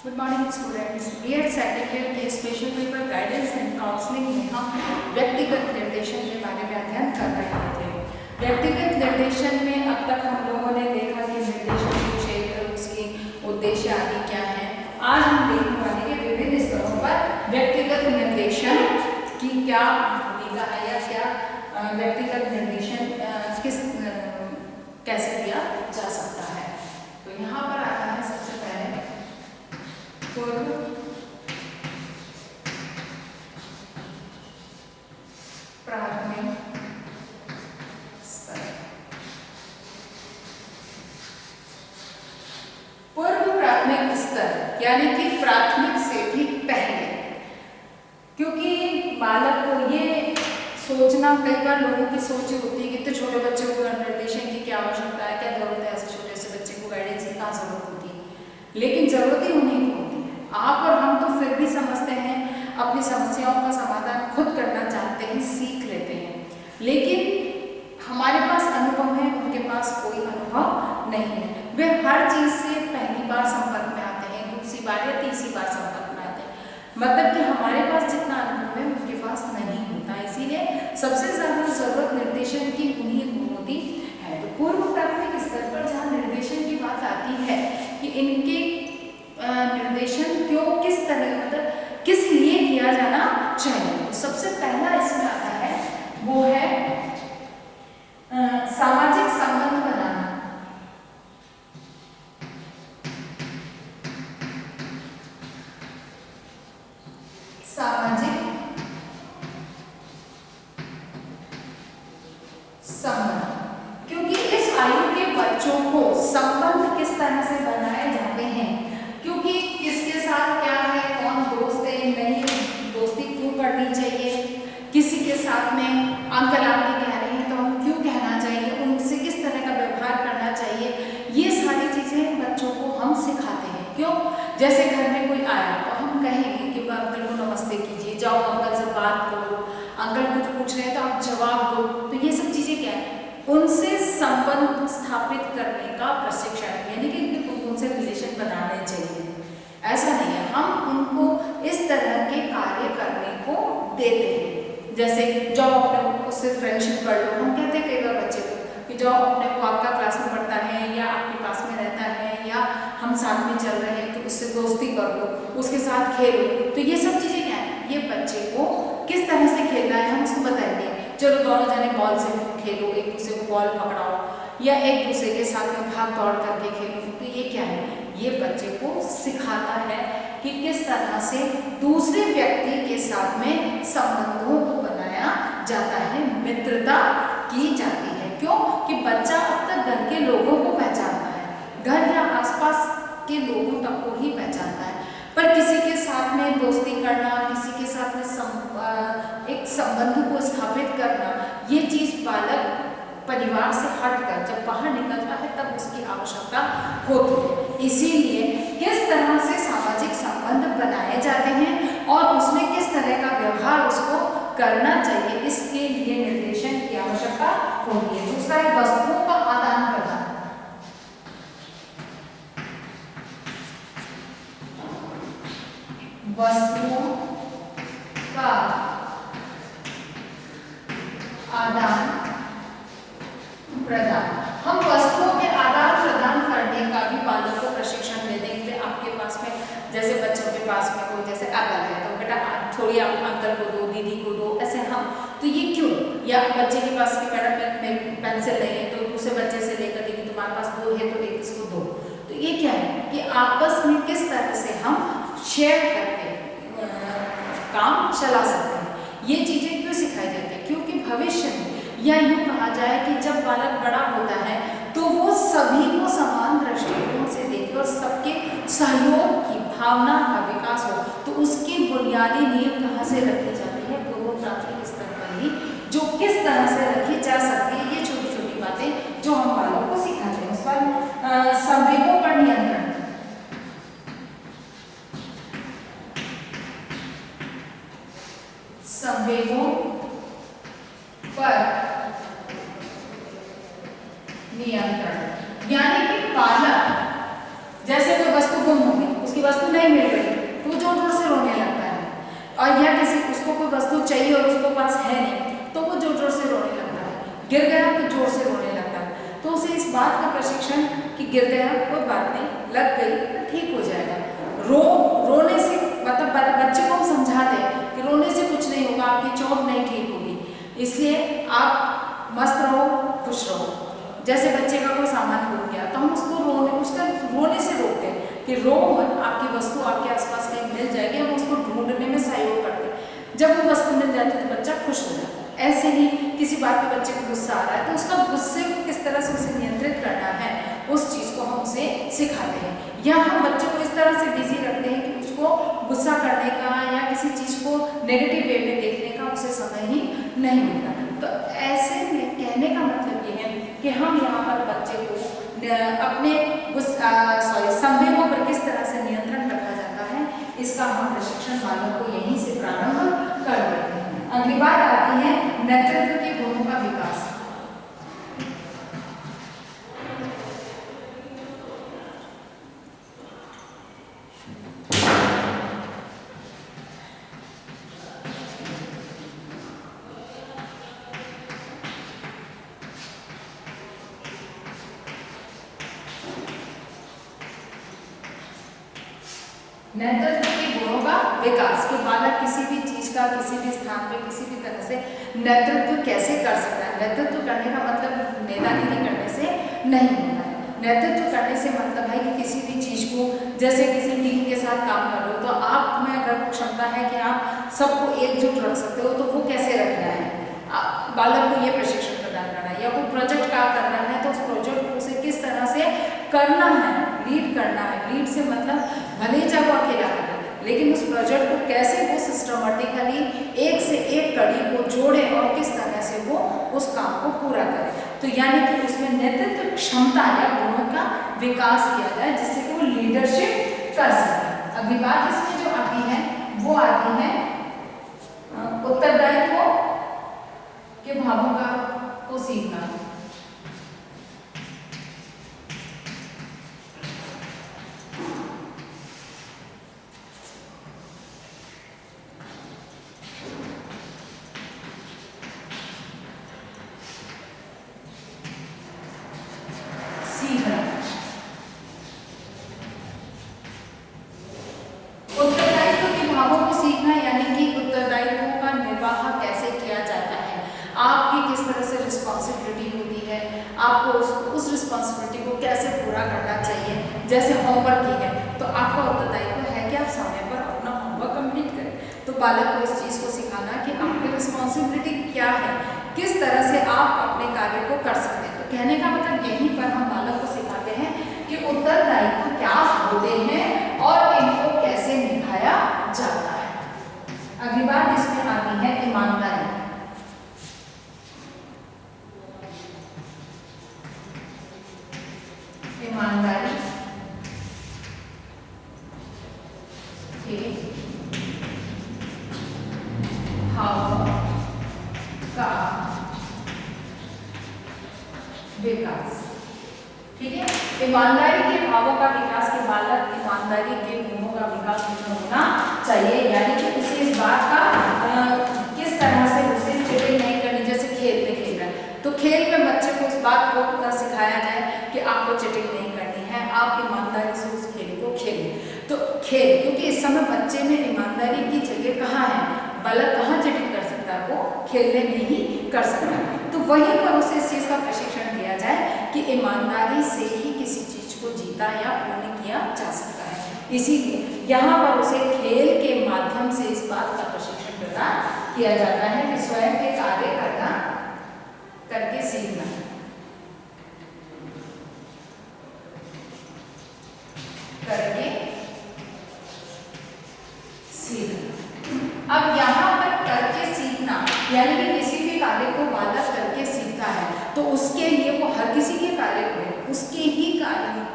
Good morning students. BEd second year के special paper guidance and counselling में हम व्यक्तिगत निर्देशन के बारे में अध्ययन कर रहे थे। व्यक्तिगत निर्देशन में अब तक हम लोगों ने देखा कि निर्देशन के क्षेत्र, उसकी उद्देश्य आदि क्या है। आज हम देखने वाले हैं विभिन्न स्तरों पर व्यक्तिगत निर्देशन की क्या भूमिका है या क्या व्यक्तिगत निर्देशन कैसे दिया जा सकता है। तो यहाँ पर आता है सबसे पहले पूर्व प्राथमिक स्तर। पूर्व प्राथमिक स्तर यानी कि प्राथमिक से भी पहले, क्योंकि बालक को ये सोचना, कई बार लोगों की सोच होती है कि इतने छोटे बच्चे को निर्देशन की क्या आवश्यकता है, क्या जरूरत है, ऐसे छोटे से बच्चे को गाइडेंस की कहाँ जरूरत होती है। लेकिन जरूरत ही उन्हीं को होती है। आप और हम तो फिर भी समझते हैं, अपनी समस्याओं का समाधान खुद करना चाहते हैं, सीख लेते हैं, लेकिन हमारे पास अनुभव है, उनके पास कोई अनुभव नहीं है। वे हर चीज से पहली बार संपर्क में आते हैं, दूसरी बार या तीसरी बार संपर्क में आते हैं, मतलब कि हमारे पास जितना अनुभव है उनके पास नहीं होता। इसीलिए सबसे ज्यादा जरूरत निर्देशन की उन्हीं को होती है। तो पूर्व प्राथमिक स्तर पर जहाँ निर्देशन की बात आती है कि इनके निर्देशन क्यों, किस तरह, मतलब किस लिए किया जाना चाहिए, तो सबसे पहला इसमें आता है वो है सामाजिक संबंध बनाना। सामाजिक संबंध, क्योंकि इस आयु के बच्चों को संबंध किस तरह से बनाए जाते हैं, क्योंकि किसके साथ क्या है, कौन दोस्त है, नहीं दोस्ती क्यों करनी चाहिए, किसी के साथ में अंकल आंटी कह रहे हैं तो हम क्यों कहना चाहिए, उनसे किस तरह का व्यवहार करना चाहिए, ये सारी चीजें बच्चों को हम सिखाते हैं। क्यों? जैसे घर में कोई आया तो हम कहेंगे कि अंकल को नमस्ते कीजिए, जाओ अंकल से बात करो, अंकल कुछ पूछ रहे हैं तो आप जवाब दो। तो ये सब चीजें क्या है, उनसे संबंध स्थापित करने का प्रशिक्षण, यानी कि उनसे रिलेशन बनाने चाहिए। ऐसा नहीं है, हम उनको इस तरह के कार्य करने को देते हैं। जैसे जाओ अपने उससे फ्रेंडशिप कर लो, हम कहते हैं कई बार बच्चे को कि जाओ अपने को, आपका क्लास में पढ़ता है या आपके पास में रहता है या हम साथ में चल रहे हैं तो उससे दोस्ती कर लो, उसके साथ खेलो। तो ये सब चीजें क्या है, ये बच्चे को किस तरह से खेलना है हम उसको बताएंगे। चलो दोनों जने बॉल से खेलो, एक दूसरे को बॉल पकड़ाओ या एक दूसरे के साथ में भाग दौड़ करके खेलो। तो ये क्या है, ये बच्चे को सिखाता है कि किस तरह से दूसरे व्यक्ति के साथ में संबंधों को बनाया जाता है, मित्रता की जाती है। क्यों? कि बच्चा अब तक घर के लोगों को पहचानता है, घर या आसपास के लोगों तक को ही पहचानता है, पर किसी के साथ में दोस्ती करना, किसी के साथ में एक संबंध को स्थापित करना, ये चीज बालक परिवार से हटकर जब बाहर निकलता है तब उसकी आवश्यकता होती है। इसीलिए किस तरह से सामाजिक संबंध बनाए जाते हैं और उसमें किस तरह का व्यवहार उसको करना चाहिए, इसके लिए निर्देशन की आवश्यकता होती है। दूसरा है वस्तुओं का आदान प्रदान। वस्तुओं का आदान प्रदान, हम वस्तुओं के आदान प्रदान करने का भी बालक को प्रशिक्षण दे देंगे। आपके पास में जैसे बच्चों के पास में कोई जैसे एप्पल है तो बेटा थोड़ी आप अंकल को दो, दीदी को दो, ऐसे हम, तो ये क्यों, या बच्चे के पास की मैडम पेंसिल नहीं है तो दूसरे बच्चे से लेकर देगी, तुम्हारे पास दो है तो एक इसको दो। तो ये क्या है कि आपस में किस तरह से हम शेयर करके काम चला सकते हैं। ये चीजें क्यों सिखाई जाती है, क्योंकि भविष्य में, या यूं कहा जाए कि जब बालक बड़ा होता है तो वो सभी को समान दृष्टिकोण से देखे और सबके सहयोग की भावना का विकास हो। तो उसकी बुनियादी नींव कहाँ से रखी जाती है, पूर्व प्राथमिक स्तर पर ही, जो किस तरह से रखी जा सकती है। ये छोटी छोटी बातें जो हम बालकों को सिखाते हैं। उस पर संवेगों पर नियंत्रण, संवेगों पर नियंत्रण, यानी कि बालक जैसे कोई वस्तु गुम होगी, उसकी उसकी वस्तु नहीं मिल रही तो वो जोर जोर से रोने लगता है, और या किसी उसको कोई वस्तु चाहिए और उसको पास है नहीं तो वो जोर जोर से रोने लगता है, गिर गया तो जोर से रोने लगता है। तो उसे इस बात का प्रशिक्षण कि गिर गया कोई बात नहीं, लग गई तो ठीक हो जाएगा। रोने से मतलब बच्चे को हम समझा दें कि रोने से कुछ नहीं होगा, आपकी चोट नहीं ठीक होगी, इसलिए आप मस्त रहो, खुश रहो। जैसे बच्चे का कोई सामान भूल गया तो हम उसको रोने से रोकते हैं कि रो मत, आपकी वस्तु आपके आसपास कहीं मिल जाएगी, हम उसको ढूंढने में सहयोग करते हैं। जब वो वस्तु मिल जाती है तो बच्चा खुश हो जाता है। ऐसे ही किसी बात पे बच्चे को गुस्सा आ रहा है तो उसका गुस्से को किस तरह से उसे नियंत्रित करना है उस चीज़ को हम उसे सिखाते हैं, या हम बच्चे को इस तरह से बिजी रखते हैं कि उसको गुस्सा करने का या किसी चीज़ को नेगेटिव वे में देखने का उसे समय ही नहीं मिलता। तो ऐसे में कहने का मतलब ये है कि हम यहाँ पर बच्चे को अपने संवेगों पर किस तरह से नियंत्रण रखा जाता है, इसका हम प्रशिक्षण वालों को यहीं से प्रारंभ कर देते हैं। अगली बात आती है नेतृत्व के गुणों का विकास। नेतृत्व के गुणों का विकास के बालक किसी भी चीज का किसी भी स्थान पे किसी भी तरह से नेतृत्व कैसे कर सकता है। नेतृत्व करने का मतलब नेतागिरी करने से नहीं होता है। नेतृत्व करने से मतलब है कि किसी भी चीज को, जैसे किसी टीम के साथ काम कर रहे हो तो आप में अगर क्षमता है कि आप सबको एकजुट रख सकते हो तो वो कैसे रखना है, बालक को ये प्रशिक्षण प्रदान करना है। या कोई प्रोजेक्ट का करना है तो उस प्रोजेक्ट को उसे किस तरह से करना है, लीड करना है। लीड से मतलब भले ही चाहे वो अकेला करे लेकिन उस प्रोजेक्ट को कैसे वो सिस्टमेटिकली एक से एक कड़ी को जोड़े और किस तरह से वो उस काम को पूरा करे। तो यानी कि उसमें नेतृत्व क्षमता या गुणों का विकास किया जाए जिससे कि वो लीडरशिप कर सके। अगली बात इसमें जो आती है वो आती है उत्तरदायित्व के भावों को सीखना। उत्तरदायित्व के भावों को सीखना यानी कि उत्तरदायित्वों का निर्वाह कैसे किया जाता है, आपकी किस तरह से रिस्पॉन्सिबिलिटी होती है, आपको उस रिस्पॉन्सिबिलिटी को कैसे पूरा करना चाहिए। जैसे होमवर्क की है तो आपका उत्तरदायित्व है कि आप समय पर अपना होमवर्क कंप्लीट करें। तो बालक को इस चीज़ को सिखाना कि आपकी रिस्पॉन्सिबिलिटी क्या है, किस तरह से आप अपने कार्य को कर सकते हैं। तो कहने का मतलब यहीं पर हम बालक को सिखाते हैं कि उत्तरदायित्व क्या होते हैं और इनको कैसे निभाया जाता है। अगली बात इसमें आती है ईमानदारी। ईमानदारी के भाव का विकास। ठीक है, ईमानदारी के भावों का विकास के बालक ईमानदारी के गुणों का विकास होना चाहिए। यानी कि उसे इस बात का किस तरह से उसे चीटिंग नहीं करनी। जैसे खेल में खेल रहा है तो खेल में बच्चे को इस बात को सिखाया जाए कि आपको चीटिंग नहीं करनी है, आप ईमानदारी से उस खेल को खेलें। तो खेल, क्योंकि इस समय बच्चे में ईमानदारी की जगह कहाँ है, बालक कहाँ चीटिंग कर सकता है, वो खेलने में ही कर सकता है। तो वहीं पर उसे इस चीज़ का प्रशिक्षण दिया जाए कि ईमानदारी से ही किसी चीज को जीता या पूर्ण किया जा सकता है। इसीलिए यहाँ पर उसे खेल के माध्यम से इस बात का प्रशिक्षण प्रदान किया जाता है कि स्वयं के कार्य करके सीखना। करके सीखना। अब यहाँ पर करके सीखना यानी कि किसी भी कार्य को बालक करके सीखता है तो उसके लिए वो हर किसी के कार्य को उसके ही कार्य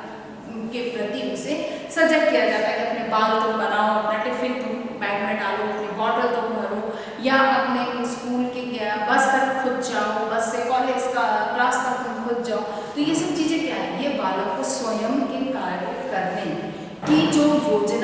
के प्रति उसे सजग किया जाता है कि अपने बाल तुम बनाओ, अपना टिफिन तुम बैग में डालो, अपनी बॉटल तुम भरो, या अपने स्कूल के बस तक खुद जाओ, बस से कॉलेज का क्लास तक तुम खुद जाओ। तो ये सब चीज़ें क्या है, ये बालक को स्वयं के कार्य करने की जो योजना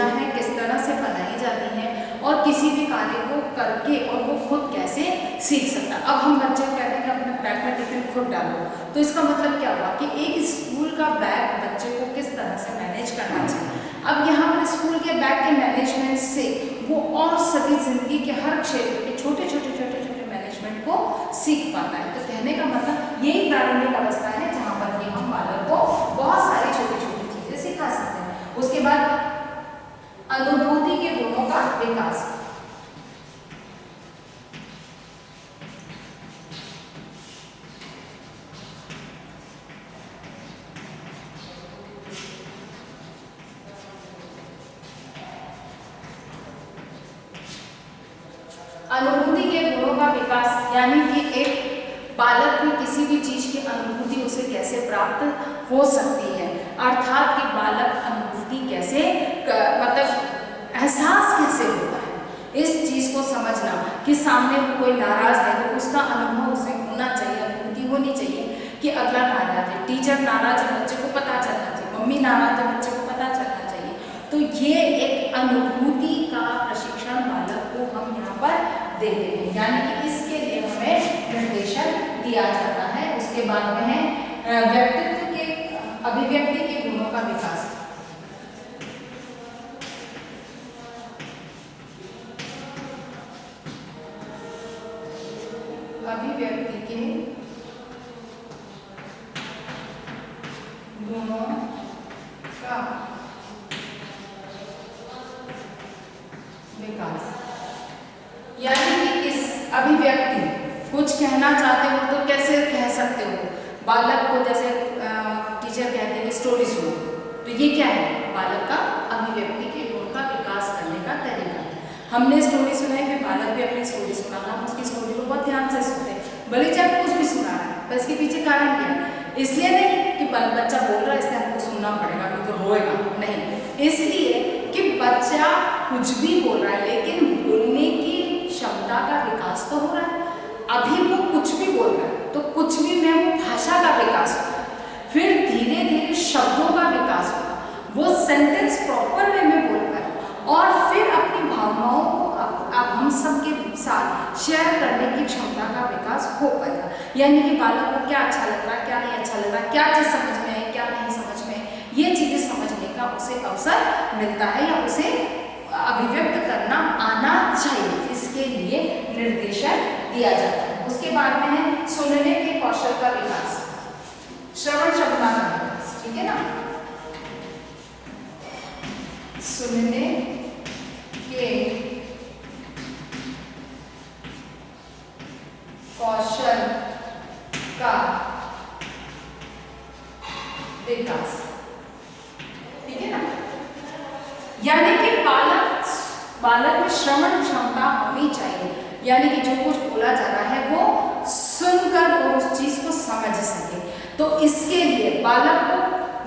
करके और वो खुद कैसे सीख सकता है। अब हम बच्चे को कहते हैं कि अपने बैग में टिफिन खुद डालो, तो इसका मतलब क्या हुआ कि एक स्कूल का बैग बच्चे को किस तरह से मैनेज करना चाहिए। अब यहाँ पर स्कूल के बैग के मैनेजमेंट से वो और सभी जिंदगी के हर क्षेत्र के छोटे छोटे मैनेजमेंट को सीख पाता है। तो कहने का मतलब यही प्रारंभिक अवस्था है जहाँ पर कि हम बालक को बहुत सारी छोटी छोटी चीजें सिखा सकते हैं। उसके बाद अनुभूति के गुणों का विकास। अनुभूति के गुणों का विकास यानी कि एक बालक में किसी भी चीज की अनुभूति उसे कैसे प्राप्त हो सकती है, अर्थात कि बालक अनुभूति कैसे मतलब एहसास कैसे होता है, इस चीज को समझना कि सामने वो कोई नाराज है तो उसका अनुभव उसे होना चाहिए, अनुभूति होनी चाहिए कि अगला नाराज है, टीचर नाराज है बच्चे को पता चलना चाहिए, मम्मी नाराज है बच्चे को पता चलना चाहिए। तो ये एक अनुभूति का प्रशिक्षण बालक को हम यहाँ पर देते हैं, यानी कि इसके लिए हमें निर्देशन दिया जाता है। उसके बाद में है व्यक्तित्व के अभिव्यक्ति के गुणों का विकास। अभिव्यक्ति के गुणों का विकास यानी कि किस अभिव्यक्ति कुछ कहना चाहते हो तो कैसे कह सकते हो। बालक को जैसे टीचर कहते हैं कि स्टोरी सुनो, तो ये क्या है, बालक का अभिव्यक्ति के गुण का विकास करने का तरीका है। हमने स्टोरी सुनाई, फिर बालक भी अपनी स्टोरी सुना, हम उसकी स्टोरी को बहुत ध्यान से सुनते हैं, भले चाहे कुछ भी सुना रहा है पर इसके पीछे कारण क्या है। इसलिए नहीं कि बच्चा बोल रहा है इसलिए हमको सुनना पड़ेगा क्योंकि तो रोएगा, नहीं, इसलिए कि बच्चा कुछ भी बोल रहा है लेकिन बोलने की क्षमता का विकास तो हो रहा है। अभी वो कुछ भी बोल रहा है तो कुछ भी में वो भाषा का विकास होगा, फिर धीरे धीरे शब्दों का विकास होगा, वो सेंटेंस प्रॉपर वे में बोल पाए और फिर अपनी भावनाओं को अब हम सबके साथ शेयर करने की क्षमता का विकास हो पाएगा। यानी कि बालक को क्या अच्छा लग रहा है, क्या नहीं अच्छा लग रहा है, क्या चीज समझ में है, क्या नहीं समझ में है, ये चीजें समझने का उसे अवसर मिलता है या उसे अभिव्यक्त करना आना चाहिए, इसके लिए निर्देशन दिया जाता है। उसके बाद में है सुनने के कौशल का विकास, श्रवण क्षमता का विकास, ठीक है ना। सुनने के कौशल का विकास, ठीक है ना। यानी कि बालक में श्रवण क्षमता होनी चाहिए, यानी कि जो कुछ बोला जा रहा है वो सुनकर और उस चीज को समझ सके। तो इसके लिए बालक को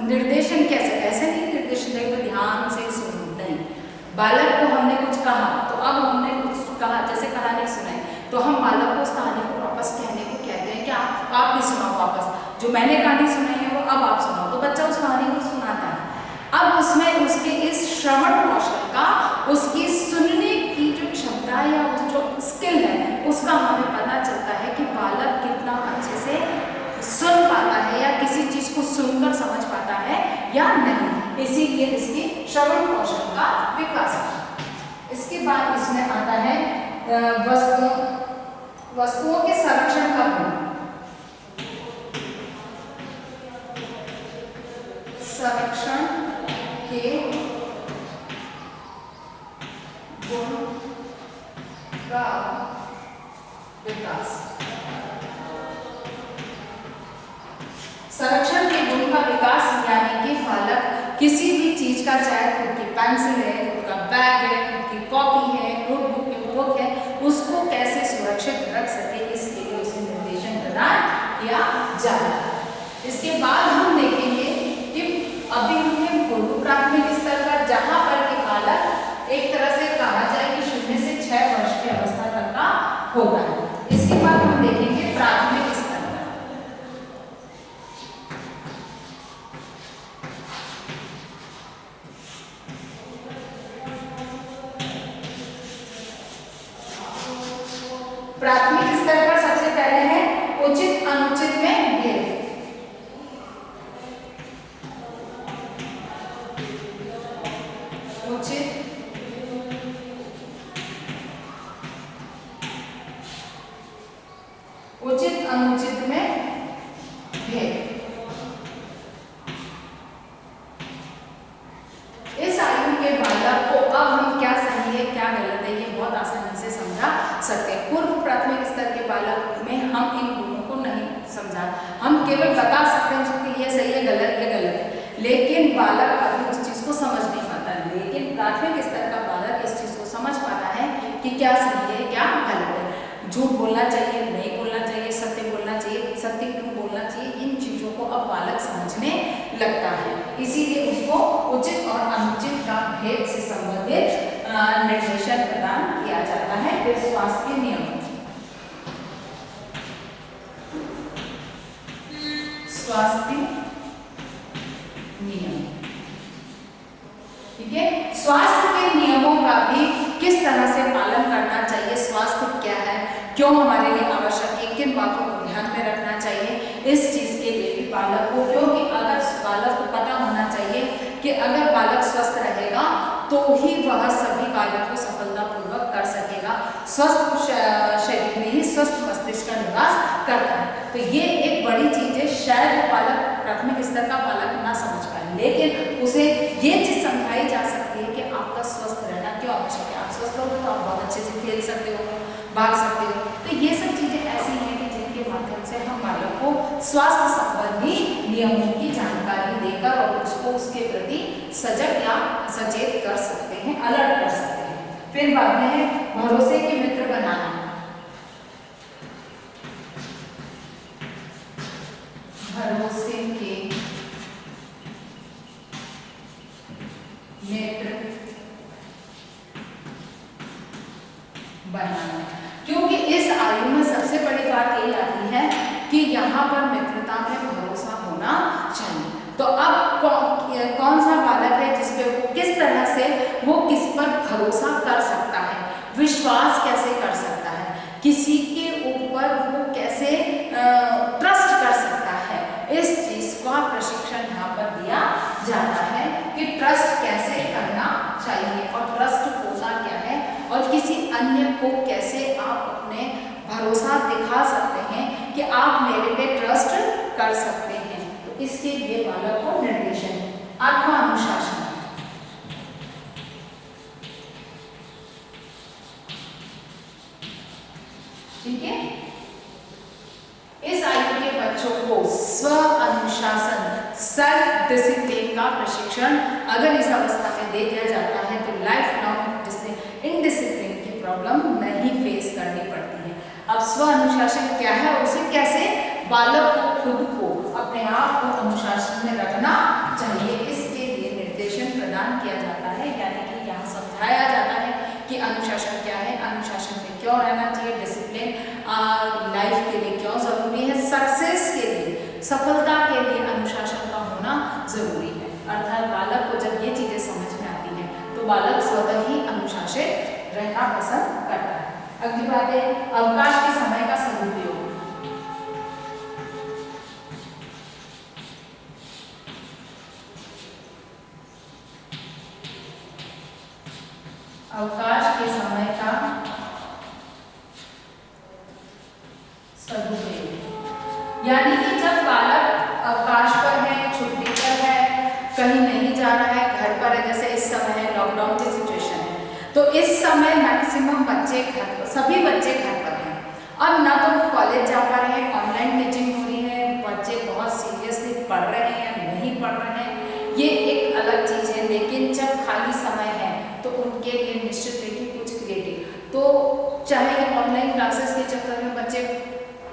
निर्देशन कैसे, ऐसे नहीं निर्देशन देंगे तो ध्यान से सुनो, नहीं, बालक को हमने कुछ कहा तो अब हमने कुछ कहा, जैसे कहानी सुनाई तो हम बालक को उस कहानी को वापस कहने को कहते हैं कि आप भी सुनाओ वापस, जो मैंने कहानी सुनाई है वो अब आप सुनाओ, तो बच्चा उस कहानी को सुनाता है। अब उसमें उसके इस श्रवण कौशल का, उसकी सुनने की जो क्षमता है या उस जो स्किल है उसका हमें पता चलता है कि बालक कितना अच्छे से सुन पाता है या किसी चीज को सुनकर समझ पाता है या नहीं, इसीलिए इसकी श्रवण कौशल का विकास है। इसके बाद इसमें आता है वस्तुओं के संरक्षण का गुण, संरक्षण के गुण का विकास। संरक्षण के गुण का विकास यानी कि बालक किसी भी चीज का, चाहे खुद की पेंसिल है, खुद का बैग है, खुद की कॉपी है, नोटबुक है, बुक है, उसको कैसे सुरक्षित रख सके, इसके लिए उसे निर्देशन प्रदान किया जाता है। इसके बाद हम देखेंगे कि अभी हमने पूर्व प्राथमिक स्तर का, जहां पर कि बालक एक तरह से कहा जाए कि 0 से 6 वर्ष की अवस्था तक का होगा। इसके बाद हम देखेंगे प्राथमिक स्तर का। प्राथमिक स्तर पर सबसे पहले है उचित अनुचित में भेद। उचित अनुचित में भेद। इस आयु के बालक को अब हम क्या सही है क्या गलत है ये बहुत आसानी से समझा सकते हैं। पूर्व प्राथमिक स्तर के बालक में हम इन गुणों को नहीं समझा, हम केवल बता सकते हैं उसको ये सही है ये गलत है, लेकिन बालक अभी उस चीज को समझ नहीं पाता। लेकिन प्राथमिक स्तर का बालक इस चीज को समझ पाता है कि क्या सही है क्या गलत है, झूठ बोलना चाहिए नहीं बोलना चाहिए, सत्य बोलना चाहिए सत्य क्यों बोलना चाहिए, इन चीजों को अब बालक समझने लगता है। इसीलिए उसको उचित और अनुचित का भेद से संबंधित निर्देशन प्रदान किया जाता है। फिर स्वास्थ्य नियम, स्वास्थ्य नियम, ठीक है। स्वास्थ्य के नियमों का भी किस तरह से पालन करना चाहिए, स्वास्थ्य क्या है, क्यों हमारे लिए आवश्यक है, किन बातों को ध्यान में रखना चाहिए, इस चीज के लिए भी बालक को, क्योंकि अगर बालक को पता होना चाहिए कि अगर बालक स्वस्थ रहेगा तो ही वह सभी कार्यों को सफलतापूर्वक कर सकेगा। स्वस्थ शरीर में ही स्वस्थ मस्तिष्क का निवास करता है। तो ये एक बड़ी चीज है, शायद बालक प्राथमिक स्तर का बालक ना समझ पाए, लेकिन उसे ये चीज समझाई जा सकती है कि आपका स्वस्थ रहना क्यों आवश्यक है। आप स्वस्थ रहोगे तो आप बहुत अच्छे से खेल सकते हो, भाग सकते हो। तो ये सब चीजें ऐसी हैं कि जिनके माध्यम से हम बालक को स्वास्थ्य संबंधी नियमों की जानकारी देकर और उसको उसके प्रति सजग या सचेत कर सकते हैं, अलर्ट कर सकते हैं। फिर बाद में है भरोसे के मित्र बनाना। भरोसे के मित्र बनाना, क्योंकि इस आयु में सबसे बड़ी बात यही आती है कि यहाँ पर मित्रता में भरोसा होना चाहिए। तो अब कौन सा बालक है जिसपे वो किस तरह से वो किस पर भरोसा कर सकता है, विश्वास कैसे कर सकता है, किसी के ऊपर वो कैसे ट्रस्ट कर सकता है, इस चीज का प्रशिक्षण यहाँ पर दिया जाता है कि ट्रस्ट कैसे करना चाहिए और ट्रस्ट होता क्या है और किसी अन्य को कैसे आप अपने भरोसा दिखा सकते हैं कि आप मेरे पे ट्रस्ट कर सकते हैं। तो इसके लिए बालक को निर्देशन, आत्मानुशासन, ठीक है। इस आयु के बच्चों को स्व अनुशासन, सेल्फ डिसिप्लिन का प्रशिक्षण अगर इस अवस्था में दे दिया जाता है तो लाइफ लॉन्ग इनडिसिप्लिन की प्रॉब्लम नहीं फेस करनी पड़ती है। अब स्व अनुशासन क्या है और उसे कैसे बालक को खुद को अपने आप को अनुशासन में रखना चाहिए, इसके लिए निर्देशन प्रदान किया जाता है। यानी कि यहाँ समझाया जाता है कि अनुशासन क्या है, अनुशासन में क्यों रहना चाहिए, डिसिप्लिन लाइफ के लिए क्यों जरूरी है, सक्सेस के लिए, सफलता के लिए अनुशासन का होना जरूरी है। अर्थात बालक को जब ये चीजें समझ में आती हैं तो बालक स्वतः ही अनुशासित रहना पसंद करता है। अगली बात है अवकाश के समय का सदुपयोग। अवकाश के समय का सदुपयोग, यानी कि जब बालक अवकाश पर है, छुट्टी पर है, कहीं नहीं जा रहा है, घर पर है, जैसे इस समय है लॉकडाउन की सिचुएशन है, तो इस समय मैक्सिमम बच्चे घर पर, सभी बच्चे घर पर हैं। अब ना तो वो कॉलेज जा पा रहे हैं, ऑनलाइन टीचिंग हो रही है, बच्चे बहुत सीरियसली पढ़ रहे हैं या नहीं पढ़ रहे हैं, ये एक अलग चीज़ है। लेकिन जब खाली समय है तो उनके लिए निश्चित है कि कुछ क्रिएटिव, तो चाहे ऑनलाइन क्लासेस के चक्कर में बच्चे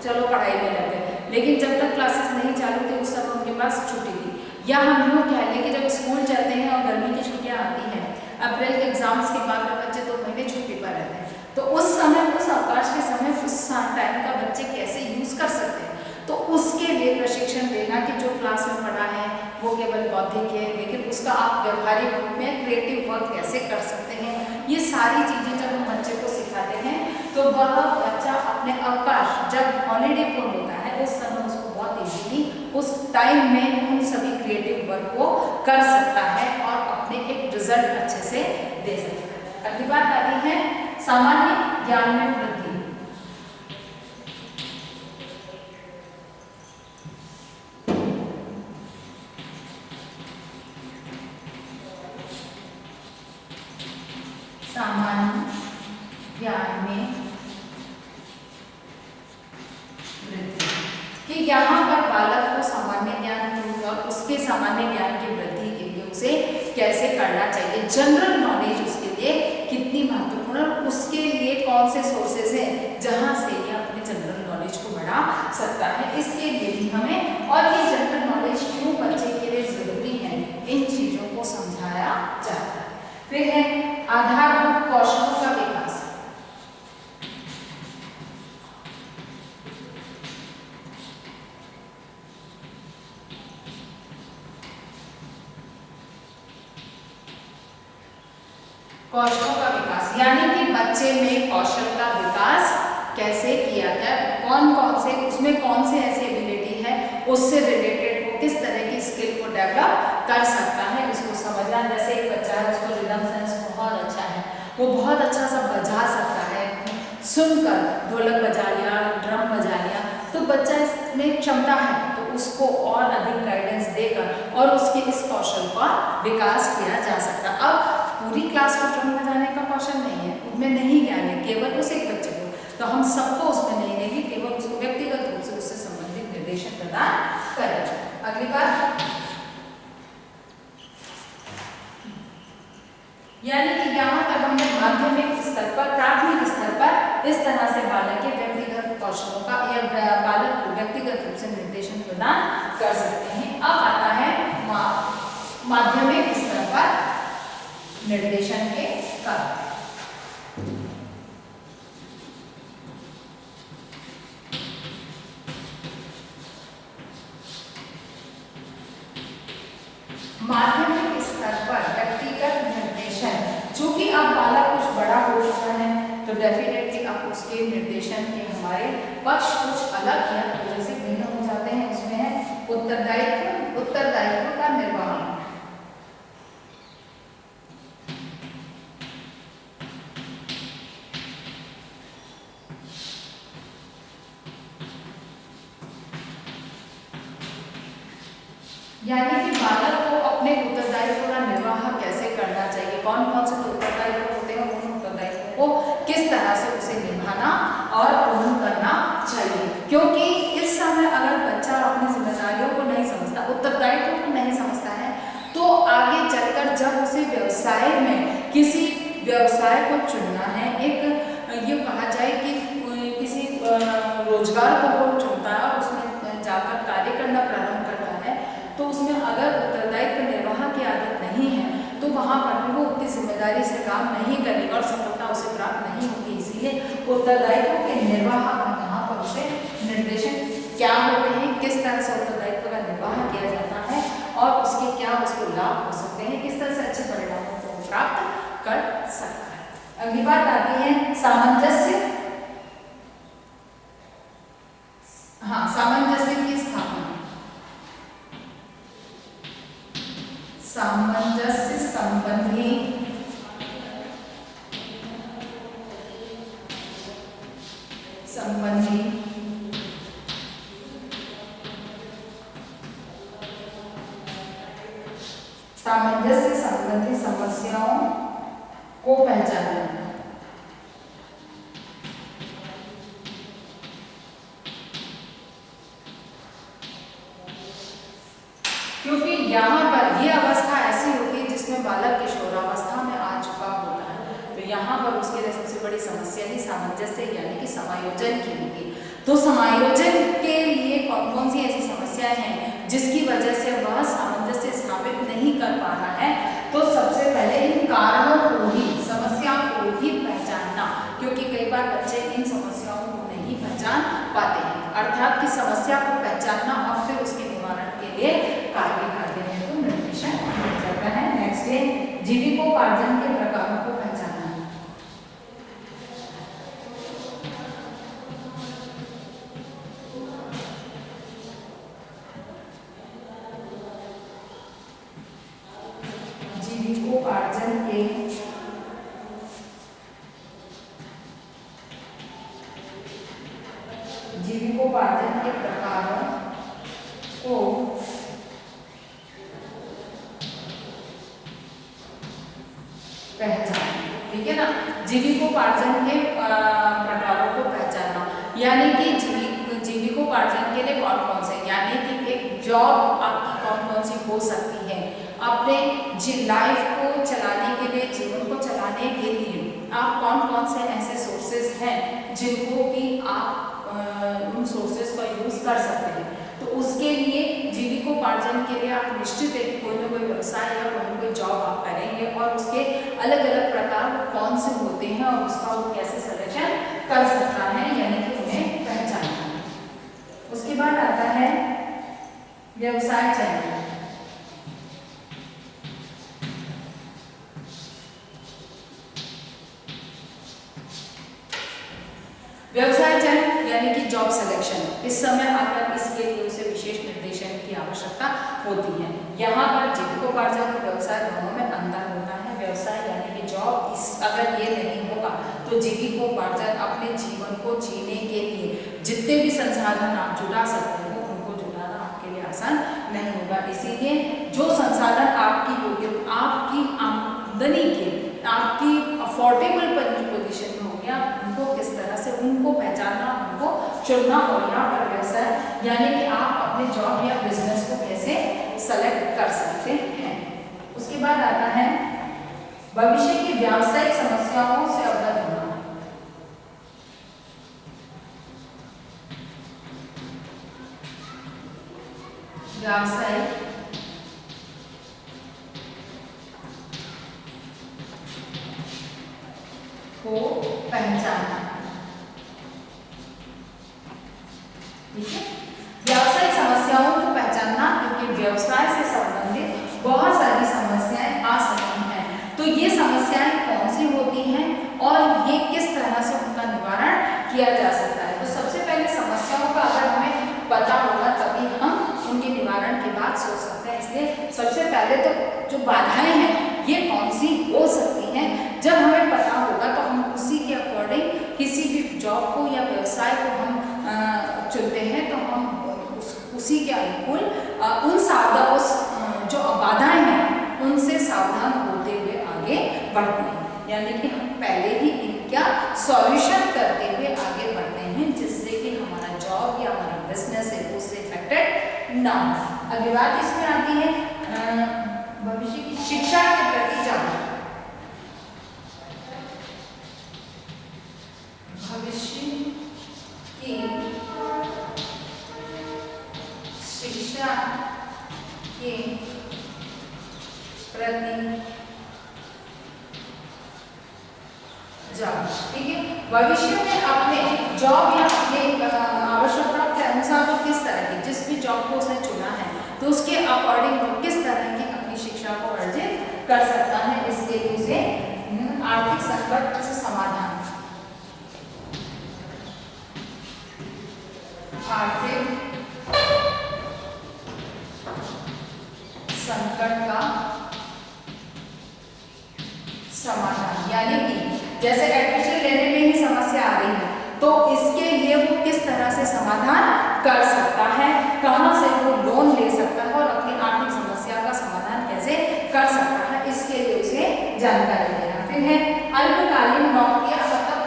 चलो पढ़ाई में लगे, लेकिन जब तक क्लासेस नहीं चालू थे उस समय उनके पास छुट्टी थी। या हम यूँ कह लें कि जब स्कूल चलते हैं और गर्मी की छुट्टियाँ आती हैं, अप्रैल के एग्जाम्स के बाद में बच्चे 2 महीने छुट्टी पर रहते हैं, तो उस समय, उस अवकाश के समय, उस टाइम का बच्चे कैसे यूज कर सकते हैं, तो उसके लिए प्रशिक्षण देना कि जो क्लास में पढ़ा है वो केवल बौद्धिक है, लेकिन उसका आप व्यवहारिक रूप में क्रिएटिव वर्क कैसे कर सकते हैं, ये सारी चीज़ें जब हम बच्चे को सिखाते हैं तो वह बच्चा अपने अवकाश जब हॉलीडे पूर्ण होता है उस समय उसको बहुत इजीली उस टाइम में उन सभी क्रिएटिव वर्क को कर सकता है और अपने एक रिजल्ट अच्छे से दे सकता है। अगली बात आती है सामान्य ज्ञान में वृद्धि। सामान्य ज्ञान में वृद्धि कि यहाँ पर बालक को सामान्य ज्ञान और उसके सामान्य ज्ञान की वृद्धि के लिए उसे कैसे करना चाहिए, जनरल नॉलेज उसके लिए कितनी महत्वपूर्ण है, उसके लिए कौन से सोर्सेज हैं जहाँ से ये अपने जनरल नॉलेज को बढ़ा सकता है, इसके लिए भी हमें और ये जनरल नॉलेज क्यों बच्चे के लिए जरूरी है इन चीजों को समझाया जाता है। फिर है आधारभूत कौशलों का विकास। कौशलों का विकास यानी कि बच्चे में कौशल का विकास कैसे किया जाए, कौन कौन से उसमें कौन से ऐसी एबिलिटी है उससे रिलेटेड वो किस तरह की स्किल को डेवलप कर सकता है, इसको समझना। जैसे एक बच्चा है उसको रिदम सेंस बहुत अच्छा है, वो बहुत अच्छा सा बजा सकता है, सुनकर ढोलक बजा लिया, ड्रम बजा लिया, तो बच्चा इसमें क्षमता है तो उसको और अधिक गाइडेंस देकर और उसके इस कौशल का विकास किया जा सकता है। अब पूरी क्लास को ड्रम बजाने का कौशल नहीं है, उसमें नहीं ज्ञान है, केवल उस एक बच्चे को, तो हम सबको उसमें नहीं लेंगे, केवल उसको व्यक्तिगत रूप से उससे संबंधित निर्देशन प्रदान करें। अगली बात यानी कि यहाँ तक हमने माध्यमिक स्तर पर, प्राथमिक स्तर पर इस तरह से बालक के व्यक्तिगत कौशलों का या बालक को व्यक्तिगत रूप से निर्देशन प्रदान कर सकते हैं। अब आता है माध्यमिक स्तर पर निर्देशन के कार्य। माध्यमिक स्तर पर व्यक्तिगत निर्देशन, चूंकि अब बालक कुछ बड़ा हो चुका है तो डेफिनेटली अब उसके निर्देशन के हमारे पक्ष कुछ अलग या थोड़े से भिन्न हो जाते हैं। उसमें है उत्तरदायित्व का निर्वहन। यानी कि बालक को अपने उत्तरदायित्व का निर्वाह कैसे करना चाहिए, कौन कौन से उत्तरदायित्व होते हैं, उन उत्तरदायित्वों को किस तरह से उसे निभाना और पूर्ण करना चाहिए। क्योंकि इस समय अगर बच्चा अपनी जिम्मेदारियों को नहीं समझता, उत्तरदायित्व को नहीं समझता है, तो आगे चलकर जब उसे व्यवसाय में किसी व्यवसाय को चुनना है, एक ये कहा जाए कि किसी रोजगार को वो चुनता है और उसमें जाकर कार्य करना प्रारंभ करता है, तो उसमें अगर उत्तरदायित्व निर्वाह की आदत नहीं है तो वहाँ पर भी वो उतनी जिम्मेदारी से काम नहीं करेगा और सफलता उसे प्राप्त नहीं होगी। इसीलिए उत्तरदायित्व के निर्वाह यहाँ पर उसे निर्देशन क्या होते हैं, किस तरह से उत्तरदायित्व का निर्वाह किया जाता है और उसके क्या उसको लाभ हो सकते हैं, किस तरह से अच्छे परिणामों को प्राप्त कर सकता है। अगली बात आती है सामंजस्य। हाँ, सामंजस्य की स्थापना। सामंजस्य संबंधी समस्याओं को पहचानना। क्योंकि यहाँ पर यह अवस्था ऐसी होती है जिसमें बालक किशोरावस्था में आ चुका होता है, तो यहाँ पर उसके लिए सबसे बड़ी समस्या ही सामंजस्य यानी कि समायोजन की होगी। तो समायोजन के लिए कौन कौन सी ऐसी समस्याएं हैं जिसकी वजह से वह सामंजस्य स्थापित नहीं कर पा रहा है, तो सबसे पहले इन कारणों को ही, समस्याओं को ही पहचानना, क्योंकि कई बार बच्चे इन समस्याओं को नहीं पहचान पाते हैं, अर्थात कि समस्या को पहचानना और फिर उसके निवारण के लिए कार्य करते हैं, तो निर्देशन मिल जाता है। नेक्स्ट है जीविकोपार्जन के प्रकारों को पहचानना। जीविकोपार्जन के प्रकारों को पहचान, ठीक है ना। जीविकोपार्जन के प्रकारों को पहचानना, यानी कि जीविकोपार्जन के लिए कौन कौन से, यानी कि एक जॉब आपकी कौन कौन सी हो सकती है, अपने लाइफ को चलाने के लिए, जीवन को चलाने के लिए आप कौन कौन से ऐसे सोर्सेज हैं जिनको कि आप उन सोर्सेज का यूज कर सकते हैं। तो उसके लिए जीविकोपार्जन के लिए आप निश्चित एक कोई ना कोई व्यवसाय या कोई ना कोई जॉब आप करेंगे, और उसके अलग अलग प्रकार कौन से होते हैं और उसका वो कैसे सिलेक्शन कर सकता है, यानी कि उन्हें पहचानना। उसके बाद आता है व्यवसाय चयन। व्यवसाय चयन यानी कि जॉब सिलेक्शन। इस समय आकर इसके लिए उसे विशेष निर्देशन की आवश्यकता होती है। यहाँ पर जीविकोपार्जन और व्यवसाय दोनों में अंतर होता है। व्यवसाय यानी कि जॉब, इस अगर ये नहीं होगा तो जीविकोपार्जन अपने जीवन को जीने के लिए जितने भी संसाधन आप जुटा सकते हो उनको जुटाना आपके लिए आसान नहीं होगा। इसीलिए जो संसाधन आपकी योग्य, आपकी आमदनी के, आपकी अफोर्डेबल पोजीशन में होंगे, आप उनको किस तरह से उनको पहचानना, उनको चुनना, और यहाँ पर व्यवसाय यानी कि आप अपने जॉब या बिजनेस को कैसे सेलेक्ट कर सकते हैं। उसके बाद आता है भविष्य की व्यावसायिक समस्याओं से अवगत होना। व्यावसायिक को पहचानना, ठीक है। व्यावसायिक समस्याओं को पहचानना, क्योंकि व्यवसाय से संबंधित बहुत सारी समस्याएं आ सकती हैं। तो ये समस्याएं कौन सी होती हैं और ये किस तरह से उनका निवारण किया जा सकता है। तो सबसे पहले समस्याओं का अगर हमें पता होगा तभी हम उनके निवारण के बाद सोच सकते हैं। इसलिए सबसे पहले तो जो बाधाएं हैं ये कौन सी हो सकती हैं, जब हमें पता होगा तो हम उसी के अकॉर्डिंग किसी भी जॉब को या व्यवसाय को हम चुनते हैं, तो हम उसी के अनुकूल उस जो बाधाएं हैं उनसे सावधान होते हुए आगे बढ़ते हैं। यानी कि हम पहले ही इनका सॉल्यूशन करते हुए आगे बढ़ते हैं, जिससे कि हमारा जॉब या हमारा बिजनेस है उससे इफेक्टेड ना हो। अगली बात इसमें आती है भविष्य की शिक्षा के प्रति जागरूकता। भविष्य की शिक्षा के प्रति जागरूक, ठीक है। भविष्य में अपने जॉब या अपने आवश्यकता के अनुसार वो किस तरह की, जिस भी जॉब को उसने चुना है तो उसके अकॉर्डिंग वो किस तरह की अपनी शिक्षा को अर्जित कर सकता है। इसके लिए उसे आर्थिक संकट से समाधान, आर्थिक संकट का समाधान, यानी कि जैसे एडमिशन लेने में ही समस्या आ रही है तो इसके लिए वो किस तरह से समाधान कर सकता है, कहां से वो लोन ले सकता है और अपनी आर्थिक समस्या का समाधान कैसे कर सकता है, इसके लिए उसे जानकारी देना। फिर है अल्पकालीन नौकरियां, मतलब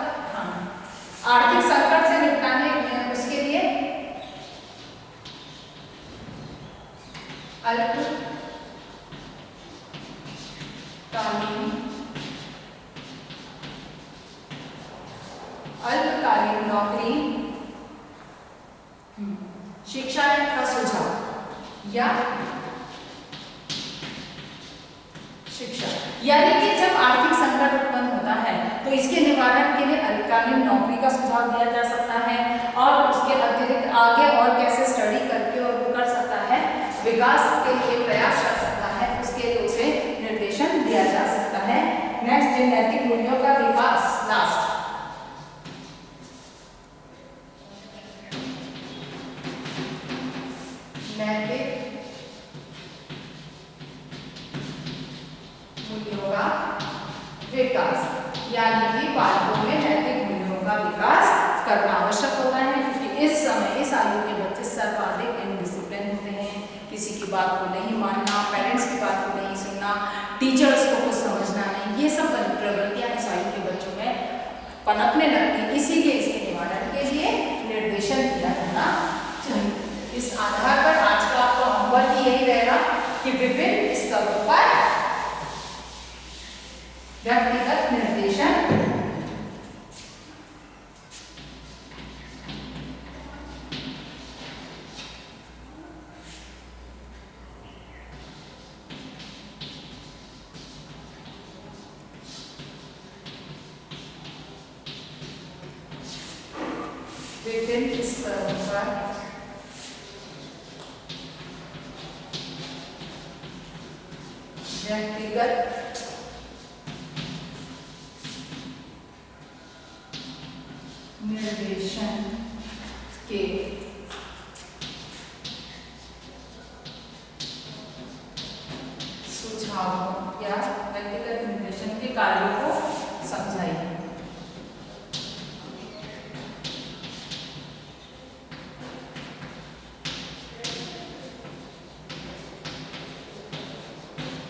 आर्थिक संकट से निपटाने उसके लिए अल्पकालीन नौकरी, शिक्षा का सुझाव या शिक्षा, यानी कि जब आर्थिक संकट उत्पन्न होता है तो इसके निवारण के लिए अल्पकालीन नौकरी का सुझाव दिया जा सकता है, और उसके अतिरिक्त आगे और कैसे स्टडी करके और वो कर सकता है, विकास के लिए प्रयास कर सकता है, उसके लिए उसे निर्देशन दिया जा सकता है। नेक्स्ट, नैतिक मूल्यों का विकास, लास्ट। नैतिक मूल्यों का विकास, यानी कि बालकों में नैतिक मूल्यों का विकास करना आवश्यक होता है, क्योंकि इस समय इस आयु के बच्चे सर्वाधिक इनडिसिप्लिन होते हैं। किसी की बात को नहीं मानना, पेरेंट्स की बात को नहीं सुनना, टीचर्स को कुछ समझना नहीं, ये सब प्रवृत्तियां इस आयु के बच्चों में पनपने लगती हैं। इसीलिए इसके निवारण के लिए निर्देशन दिया जाना चाहिए। इस आधार पर आज का आपका होमवर्क यही रहेगा कि विभिन्न स्तरों पर व्यक्तिगत निर्देशन विभिन्न स्तरों पर व्यक्तिगत निर्देशन के सुझावों या व्यक्तिगत निर्देशन के कार्यों को समझाइए।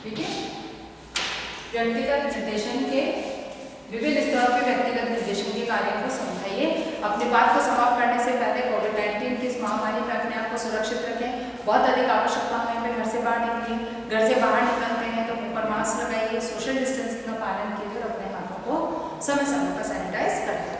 ठीक है, व्यक्तिगत निर्देशन के विभिन्न स्तरों पर व्यक्तिगत निर्देशन के कार्यों को समझाइए। अपनी बात को समाप्त करने से पहले कोविड-19 की इस महामारी में अपने आप को सुरक्षित रखें। बहुत अधिक आवश्यकता होने पर घर से बाहर निकलिए। घर से बाहर निकलते हैं तो मुंह पर मास्क लगाइए, सोशल डिस्टेंसिंग का पालन कीजिए और अपने हाथों को समय समय पर सैनिटाइज करें।